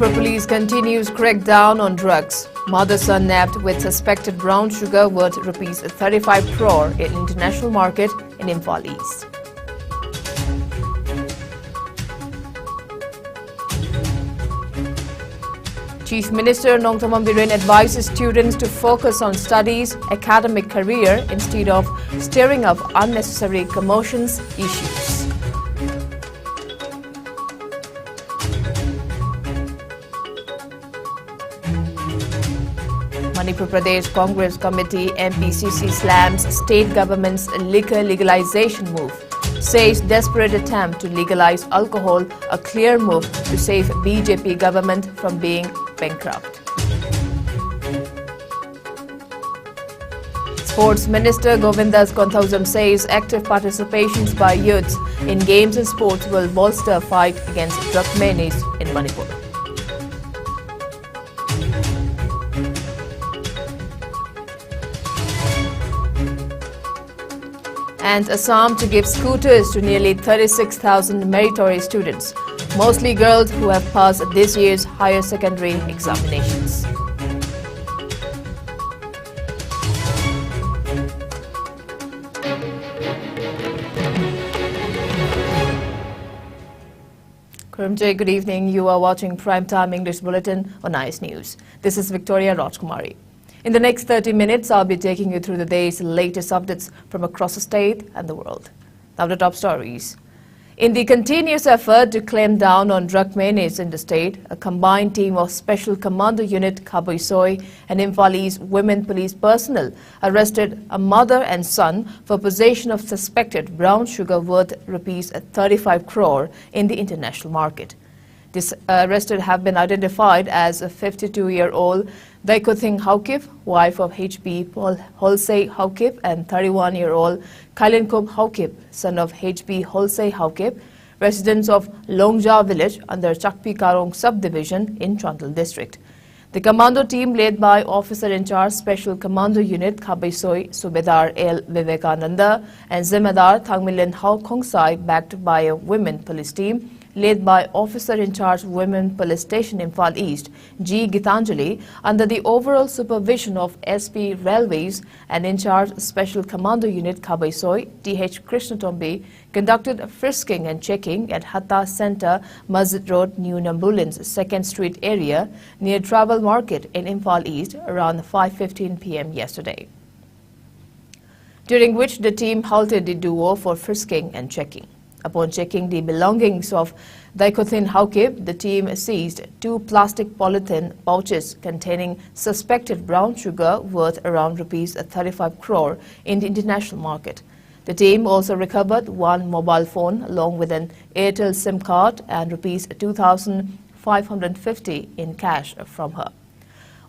Manipur police continues crackdown on drugs. Mother-son nabbed with suspected brown sugar worth rupees 35 crore in international market in Imphal East. Chief Minister Nongthamam Biren advises students to focus on studies, academic career instead of stirring up unnecessary commotions issues. Manipur Pradesh Congress Committee MPCC slams state government's liquor legalization move. Says desperate attempt to legalize alcohol a clear move to save BJP government from being bankrupt. Sports Minister Govindas Konthausam says active participations by youths in games and sports will bolster fight against drug menace in Manipur. And Assam to give scooters to nearly 36,000 meritorious students, mostly girls who have passed this year's higher secondary examinations. Kurumjay, good evening. You are watching Primetime English Bulletin on IS News. This is Victoria RAJKUMARI. In the next 30 minutes, I'll be taking you through the day's latest updates from across the state and the world. Now the top stories. In the continuous effort to clamp down on drug menace in the state, a combined team of Special Commando Unit Kaboisoi and Imphal East women police personnel arrested a mother and son for possession of suspected brown sugar worth rupees 35 crore in the international market. These arrested have been identified as a 52-year-old Daikothing Haukip, wife of HB Holsei Haukip, and 31-year-old Kailenkup Haukip, son of HB Holsei Haukip, residents of Longja village under Chakpi Karong subdivision in Chantal district. The commando team led by Officer in Charge Special Commando Unit Kabaisoi Subedar L. Vivekananda and Zimmedar Thangmilen Hau Khongsai, backed by a women police team led by Officer in Charge Women Police Station Imphal East, G. Gitanjali, under the overall supervision of SP Railways and in charge Special Commando Unit Kabaisoi, T.H. Krishnatombi, conducted frisking and checking at Hatta Center, Masjid Road, New Nambulans, 2nd Street area near Travel Market in Imphal East around 5:15 p.m. yesterday, during which the team halted the duo for frisking and checking. Upon checking the belongings of Daikothin Haukip, the team seized 2 plastic polythene pouches containing suspected brown sugar worth around rupees 35 crore in the international market. The team also recovered 1 mobile phone along with an Airtel SIM card and rupees 2,550 in cash from her.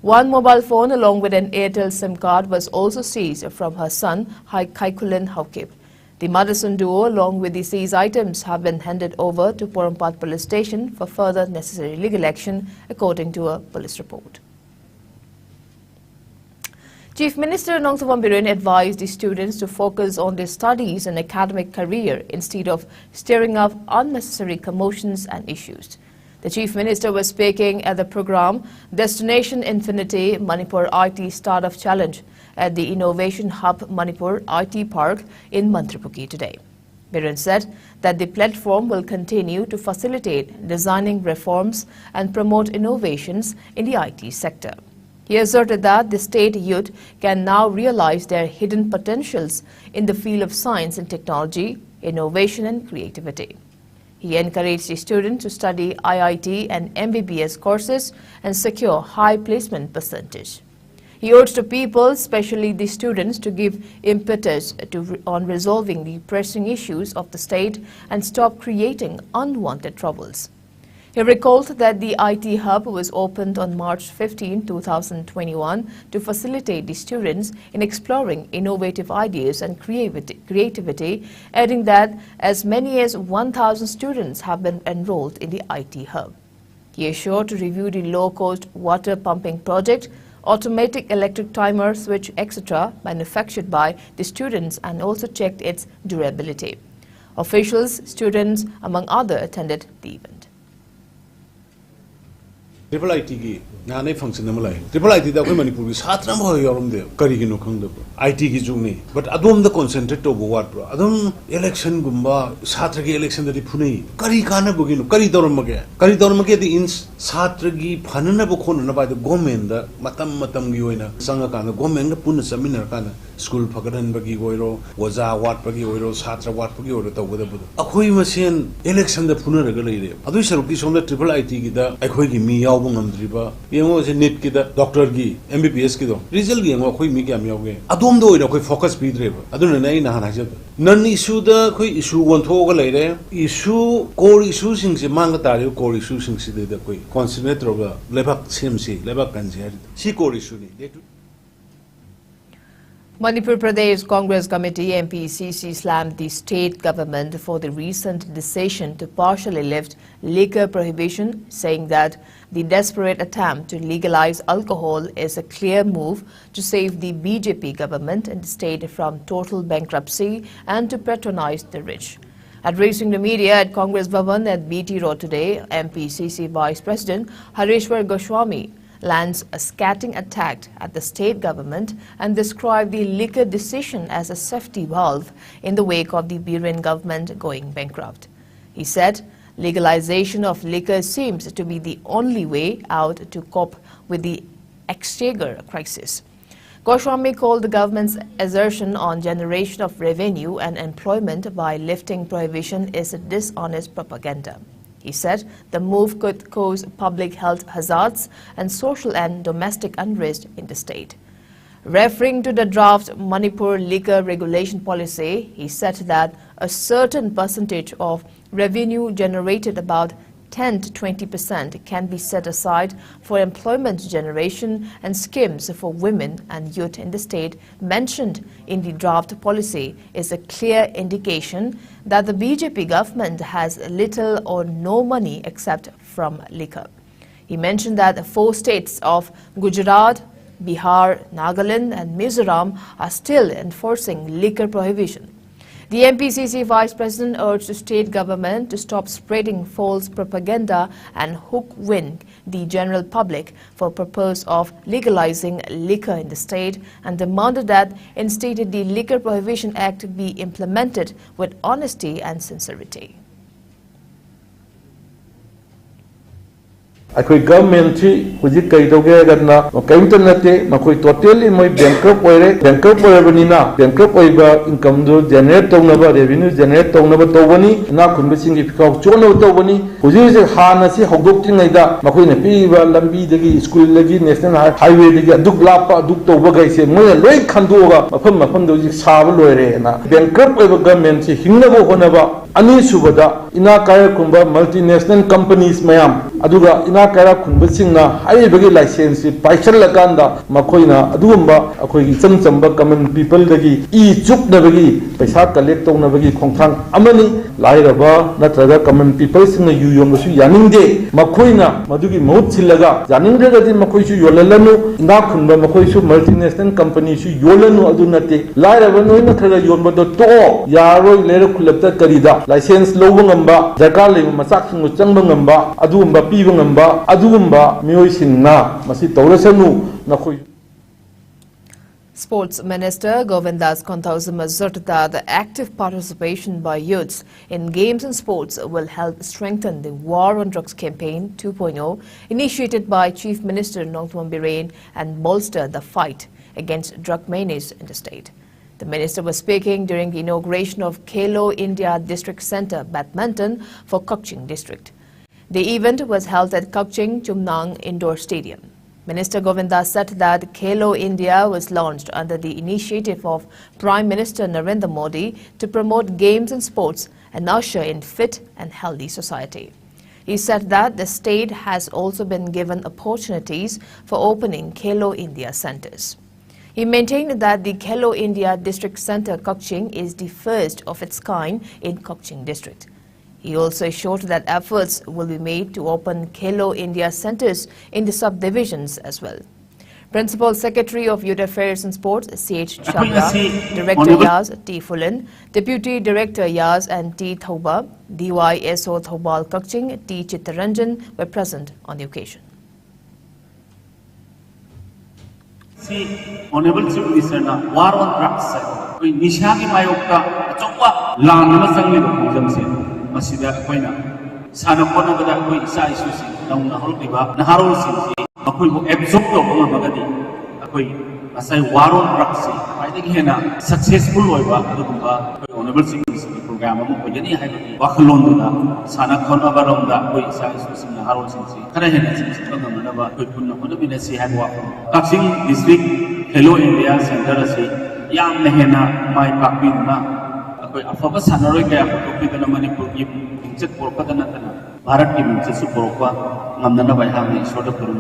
1 mobile phone along with an Airtel SIM card was also seized from her son, Kaikulen Haukip. The mother-son duo, along with the seized items, have been handed over to Porompat Police Station for further necessary legal action, according to a police report. Chief Minister Nongthamam Biren advised the students to focus on their studies and academic career instead of stirring up unnecessary commotions and issues. The Chief Minister was speaking at the program Destination Infinity Manipur IT Startup Challenge at the Innovation Hub Manipur IT Park in Mantripuki today. Biren said that the platform will continue to facilitate designing reforms and promote innovations in the IT sector. He asserted that the state youth can now realize their hidden potentials in the field of science and technology, innovation and creativity. He encouraged the students to study IIT and MBBS courses and secure high placement percentage. He urged the people, especially the students, to give impetus on resolving the pressing issues of the state and stop creating unwanted troubles. He recalled that the IT Hub was opened on March 15, 2021 to facilitate the students in exploring innovative ideas and creativity, adding that as many as 1,000 students have been enrolled in the IT Hub. He is sure to review the low-cost water pumping project, automatic electric timer switch, etc. manufactured by the students and also checked its durability. Officials, students, among others, attended the event. Triple IT ki nane function namalai. Triple IT da koi Manipur ki satra mo yorum de kari ki nukhang de IT ki jungni. But adom da concentrate to buat bro. Adom election gumba satra ki election da di phunei. Kari kana buginu kari dorum mage. Kari dorum mage di ins satra ki phanana bu khona na ba de government da matam gi hoina sanga kana government da punna seminar kana school phagadan bagi goiro waja wat bagi goiro satra wat bagi goiro to boda boda. Akhoi masen election da phuna raga leire. Adu saruki somda triple IT ki da akhoi ki mi yaw ngamdriba yengo se net ki da doctor gi MBBS ki do result gi yengo khoi mi kyam yawge adom do oina khoi focus pi dreba aduna nai na hana jab nan issue da khoi issue won tho ga leire issue core issue sing se mang ta re core issue sing se da khoi concentrate ro ga lebak sem se lebak kan je si core issue ni Manipur Pradesh Congress Committee MPCC slammed the state government for the recent decision to partially lift liquor prohibition, saying that the desperate attempt to legalize alcohol is a clear move to save the BJP government and the state from total bankruptcy and to patronize the rich. Addressing the media at Congress Bhavan at BT Road today, MPCC Vice President Hareshwar Goswami lands a scathing attack at the state government and described the liquor decision as a safety valve in the wake of the Biren government going bankrupt. He said legalization of liquor seems to be the only way out to cope with the exchequer crisis. Goswami called the government's assertion on generation of revenue and employment by lifting prohibition is a dishonest propaganda. He said the move could cause public health hazards and social and domestic unrest in the state. Referring to the draft Manipur liquor regulation policy, he said that a certain percentage of revenue generated, about 10 to 20%, can be set aside for employment generation and schemes for women and youth in the state mentioned in the draft policy is a clear indication that the BJP government has little or no money except from liquor. He mentioned that 4 states of Gujarat, Bihar, Nagaland and Mizoram are still enforcing liquor prohibition. The MPCC Vice President urged the state government to stop spreading false propaganda and hook-win the general public for purpose of legalizing liquor in the state and demanded that instead the Liquor Prohibition Act be implemented with honesty and sincerity. Akoi government chi huji kai doge gadna kaimta nate makoi totally moi bankrupt oibanina bankrupt oiba income do generate tonaba revenue generate tonaba tobani na khunba singi phikau chono tobani huji se hana si hogdok tingaida makoi na piba lambi dagi school lagi national highway dagi aduk lapa aduk toba gai se moi loi khandoga mafam do ji saba loire na bankrupt oiba government chi hingnago honaba ani subada ina kaya kumba multinational companies mayam aduga ina kaya khunba singna haibagi license paisal lakanda makoina adugumba akoi chamchamba common people dagi I chuknabagi paisa collect tonabagi khongthang amani lairaba natraga common people singna yuyomsu yaningde makoina madugi maut silaga yaningde gadi makoisu yolalanu ina khunba makoisu multinational company su yolanu adunate lairaba noina thara yomba do to yaroi lere khulapta karida license lobo ngamba jakar le masak sing changba ngamba adugumba piba ngamba adugumba mioi sinna masi tawrasanu nakhoi. Sports Minister Govindas Konthausam asserted that the active participation by youths in games and sports will help strengthen the War on Drugs Campaign 2.0 initiated by Chief Minister Nongthombam Biren and bolster the fight against drug menace in the state. The minister was speaking during the inauguration of Khelo India District Centre Badminton for Kukching District. The event was held at Kukching Chumnang Indoor Stadium. Minister Govinda said that Khelo India was launched under the initiative of Prime Minister Narendra Modi to promote games and sports and usher in fit and healthy society. He said that the state has also been given opportunities for opening Khelo India centres. He maintained that the Khelo India District Centre Kukching is the first of its kind in Kukching District. He also assured that efforts will be made to open Khelo India centres in the subdivisions as well. Principal Secretary of Youth Affairs and Sports, C.H. Chabra, Director Yas T. Fulan, Deputy Director Yas and T. Thoba, DYSO Thobal Kukching, T. Chittaranjan were present on the occasion. Si Honorable Chief Minister na war on drugs koi nisha ki mayokta achokwa lan ma changli ba jam se masida koi na sana kona bada koi isa isu si dang na hol ba na harol si akoi bo absorb to ba magadi akoi asai war on drugs si ai de hena successful loi ba adu ba koi Honorable Chief Minister program mo ko jani hai ba wakhlon da sana khona ba rom da koi isa isu si na harol si khara hena si ba na ba koi punna hona bina si hai wa Kaksing district Hello India Center asi yang lehena mai pakpi na akoi afaba sanaroi kaya pakpi dana Manipur ki ingchet porpa dana tana Bharat ki ingchet su porpa ngamdana bai ha ni sorta kurun.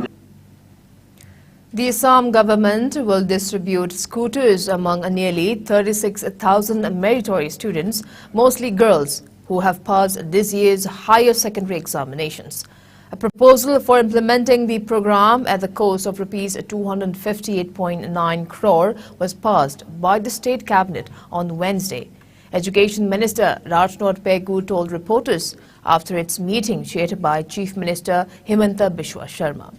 The Assam government will distribute scooters among nearly 36,000 meritorious students, mostly girls, who have passed this year's higher secondary examinations. A proposal for implementing the program at the cost of Rs 258.9 crore was passed by the State Cabinet on Wednesday. Education Minister RAJKUMARI told reporters after its meeting chaired by Chief Minister Himanta Biswa Sharma.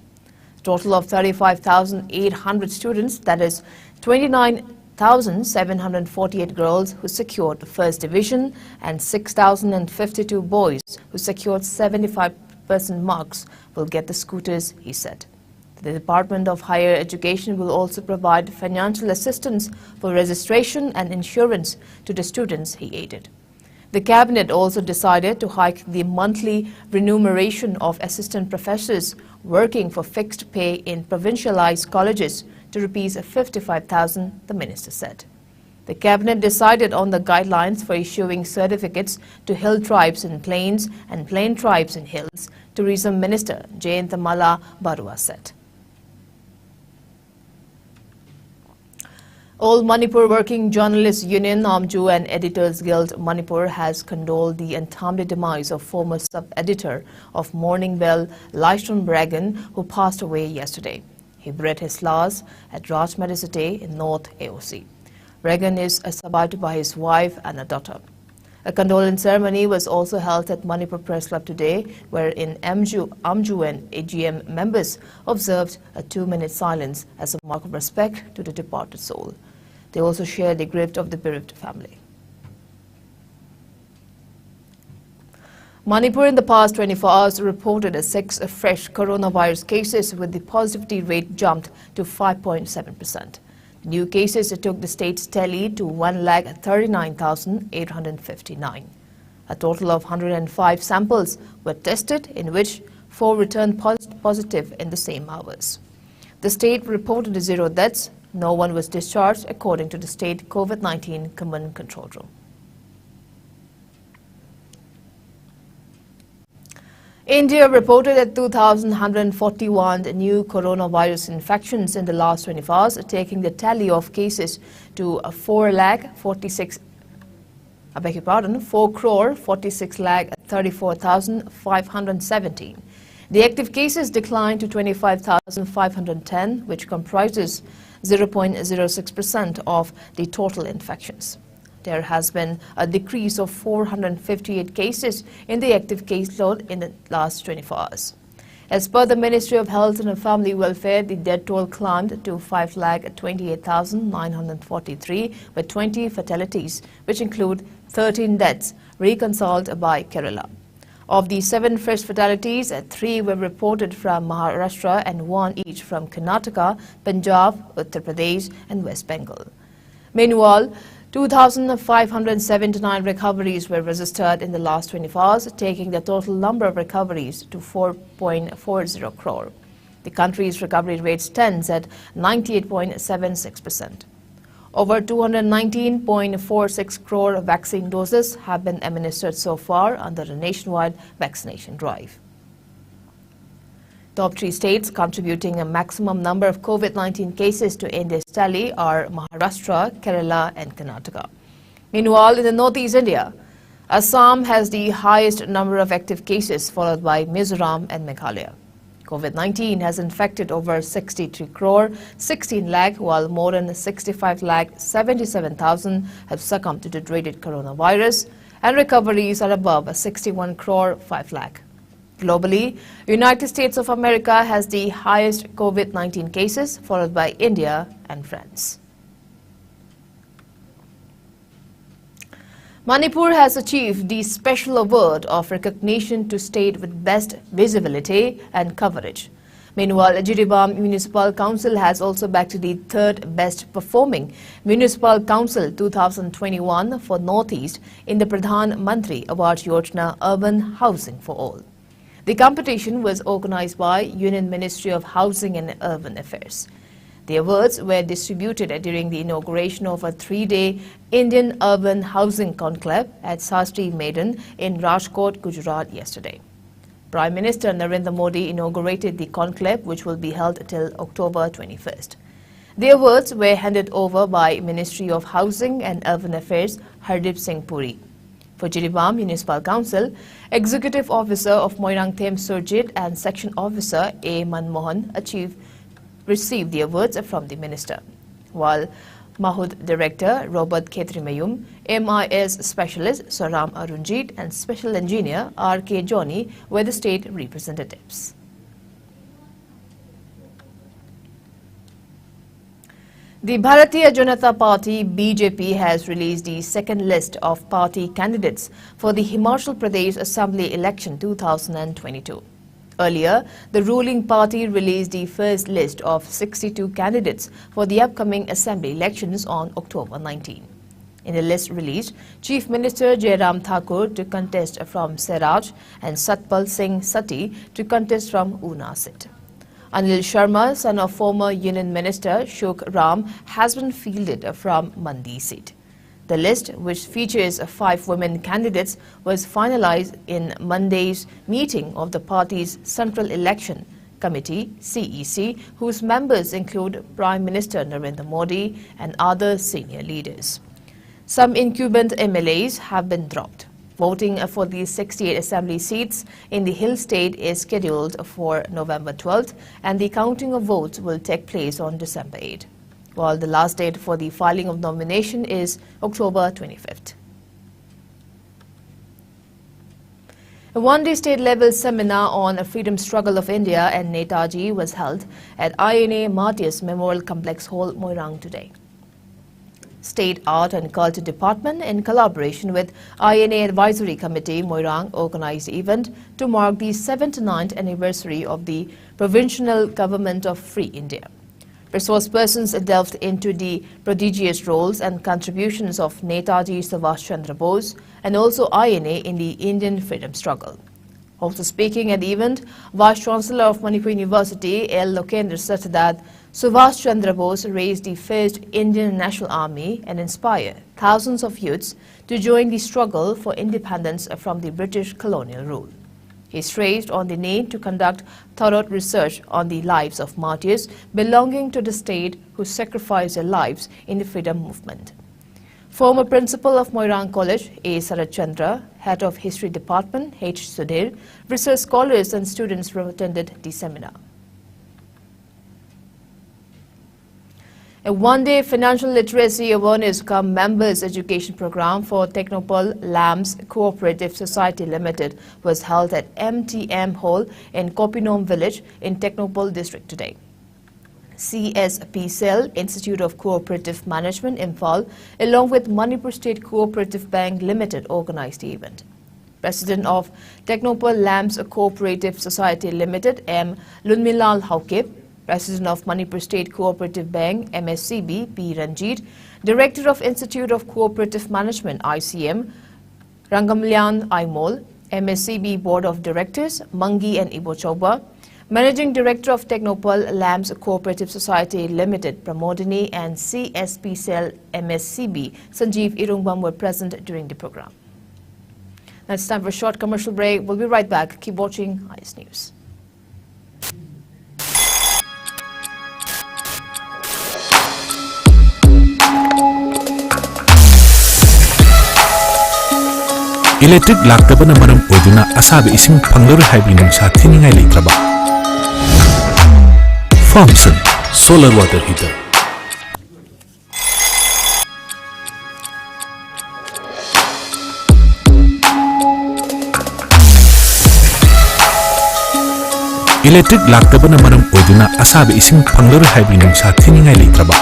A total of 35,800 students, that is 29,748 girls who secured the first division and 6,052 boys who secured 75% marks will get the scooters, he said. The Department of Higher Education will also provide financial assistance for registration and insurance to the students, he added. The Cabinet also decided to hike the monthly remuneration of assistant professors working for fixed pay in provincialized colleges to Rs 55,000, the minister said. The Cabinet decided on the guidelines for issuing certificates to hill tribes in plains and plain tribes in hills, Tourism Minister Jayantamala Barua said. All Manipur Working Journalists Union, Namju and Editors Guild Manipur has condoled the untimely demise of former sub-editor of Morning Bell, Lyston Bragan, who passed away yesterday. He buried his last at RAJKUMARI City in North AOC. Bragan is survived by his wife and a daughter. A condolence ceremony was also held at Manipur Press Club today, wherein Amju and AGM members observed a 2-minute silence as a mark of respect to the departed soul. They also shared the grief of the bereaved family. Manipur in the past 24 hours reported 6 fresh coronavirus cases, with the positivity rate jumped to 5.7%. New cases took the state's tally to 139,859. A total of 105 samples were tested, in which 4 returned positive in the same hours. The state reported 0 deaths. No one was discharged, according to the state COVID-19 Command Control Room. India reported at 2,141 new coronavirus infections in the last 24 hours, taking the tally of cases to 4,46,34,517. The active cases declined to 25,510, which comprises 0.06% of the total infections. There has been a decrease of 458 cases in the active caseload in the last 24 hours. As per the Ministry of Health and Family Welfare, the death toll climbed to 5,28,943 with 20 fatalities, which include 13 deaths reconciled by Kerala. Of the 7 fresh fatalities, 3 were reported from Maharashtra and 1 each from Karnataka, Punjab, Uttar Pradesh and West Bengal. Meanwhile, 2,579 recoveries were registered in the last 24 hours, taking the total number of recoveries to 4.40 crore. The country's recovery rate stands at 98.76%. Over 219.46 crore vaccine doses have been administered so far under a nationwide vaccination drive. Top 3 states contributing a maximum number of COVID-19 cases to India's tally are Maharashtra, Kerala and Karnataka. Meanwhile, in the northeast India, Assam has the highest number of active cases, followed by Mizoram and Meghalaya. COVID-19 has infected over 63 crore 16 lakh, while more than 65 lakh 77,000 have succumbed to the dreaded coronavirus, and recoveries are above 61 crore 5 lakh. Globally, United States of America has the highest COVID-19 cases, followed by India and France. Manipur has achieved the special award of recognition to state with best visibility and coverage. Meanwhile, Jiribam Municipal Council has also backed the third best performing Municipal Council 2021 for Northeast in the Pradhan Mantri Award Yojana Urban Housing for All. The competition was organized by Union Ministry of Housing and Urban Affairs. The awards were distributed during the inauguration of a 3-day Indian Urban Housing Conclave at Sastri Maidan in Rajkot, Gujarat yesterday. Prime Minister Narendra Modi inaugurated the conclave, which will be held till October 21st. The awards were handed over by Ministry of Housing and Urban Affairs Hardip Singh Puri. For Jiribam Municipal Council, Executive Officer of Moirang Them Surjit and Section Officer A. Manmohan received the awards from the Minister, while Mahud Director Robert Khetrimayum, MIS Specialist Saram Arunjit and Special Engineer R.K. Johnny were the state representatives. The Bharatiya Janata Party BJP has released the second list of party candidates for the Himachal Pradesh Assembly election 2022. Earlier, the ruling party released the first list of 62 candidates for the upcoming assembly elections on October 19. In the list released, Chief Minister Jairam Thakur to contest from Seraj and Satpal Singh Sati to contest from Una seat. Anil Sharma, son of former Union Minister Shuk Ram, has been fielded from Mandi seat. The list, which features 5 women candidates, was finalized in Monday's meeting of the party's Central Election Committee, CEC, whose members include Prime Minister Narendra Modi and other senior leaders. Some incumbent MLAs have been dropped. Voting for the 68 assembly seats in the Hill State is scheduled for November 12th, and the counting of votes will take place on December 8th. While the last date for the filing of nomination is October 25th. A one-day state-level seminar on the freedom struggle of India and Netaji was held at INA Martyrs Memorial Complex Hall, Moirang today. State Art and Culture Department, in collaboration with INA Advisory Committee, Moirang, organized the event to mark the 79th anniversary of the Provisional Government of Free India. Resource persons delved into the prodigious roles and contributions of Netaji Subhash Chandra Bose and also INA in the Indian freedom struggle. Also speaking at the event, Vice Chancellor of Manipur University, L. Lokendra, said that Subhash Chandra Bose raised the first Indian National Army and inspired thousands of youths to join the struggle for independence from the British colonial rule. He stressed on the need to conduct thorough research on the lives of martyrs belonging to the state who sacrificed their lives in the freedom movement. Former Principal of Moirang College, A. Sarat Chandra, Head of History Department, H. Sudhir, research scholars and students attended the seminar. A one-day financial literacy awareness cum members education program for Technopole Lambs Cooperative Society Limited was held at MTM Hall in Kopinom Village in Technopole district today. CSP Cell, Institute of Cooperative Management, Imphal, along with Manipur State Cooperative Bank Limited organized the event. President of Technopole Lambs Cooperative Society Limited, M. Lunmilal Haukip, President of Manipur State Cooperative Bank, MSCB, P. Ranjit, Director of Institute of Cooperative Management, ICM, Rangamlyan Aimol, MSCB Board of Directors, Mangi and Ibo Choba, Managing Director of Technopole Lambs Cooperative Society Limited, Pramodini, and CSP Cell MSCB, Sanjeev Irungbam were present during the program. Now it's time for a short commercial break. We'll be right back. Keep watching IS News. Electric laktabana maram oiduna asabe ising panglaru haibi nungsa thiningai leitraba. Thompson Solar Water Heater. Electric laktabana maram oiduna asabe ising phanglor haibi nungsa thiningai leitraba.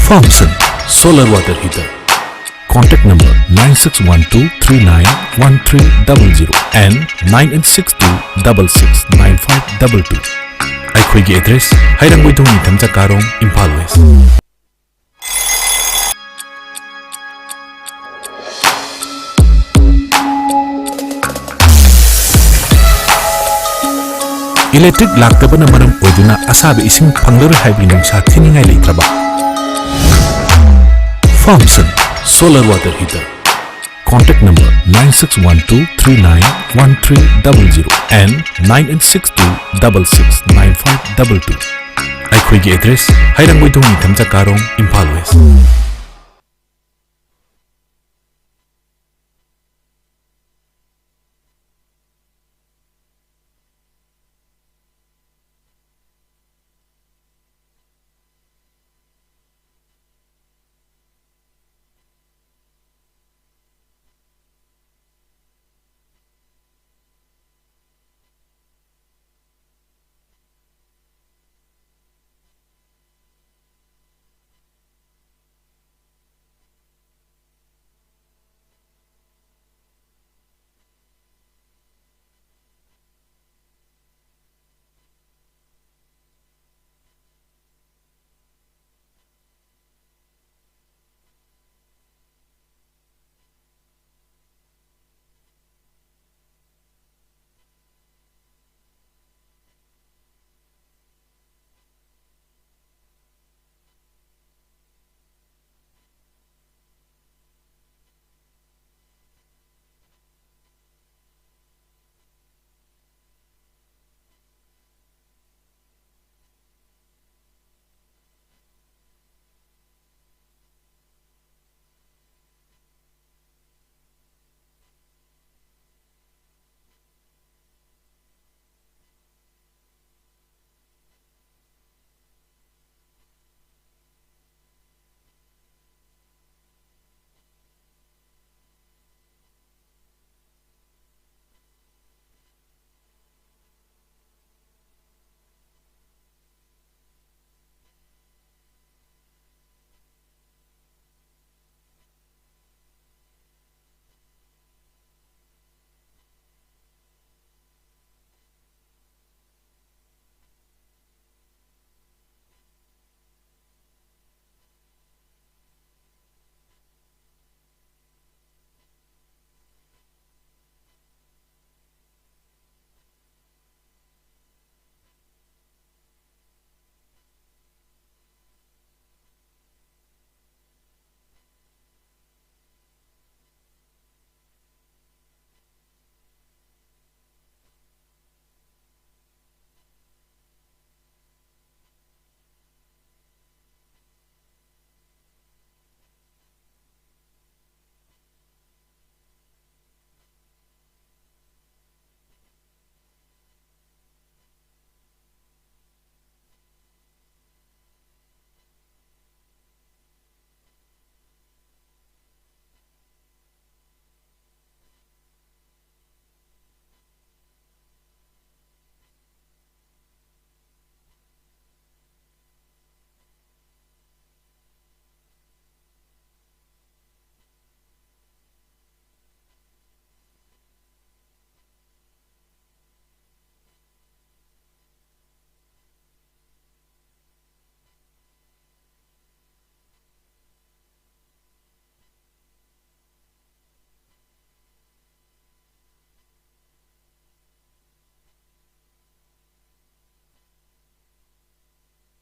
Thompson Solar Water Heater. Contact number 9612391300 and 9862669522. Aikhoigi address Hairangboidong Nithamcha Karong, Imphal West. Electric laktabana maram oiduna asabe ising phanglor haibi nungsa thiningai leitraba. Thompson Solar Water Heater. Contact number 9612391300 and 9862669522. Aikhoigi address Hairangboidong Nithamcha Karong, Imphal West.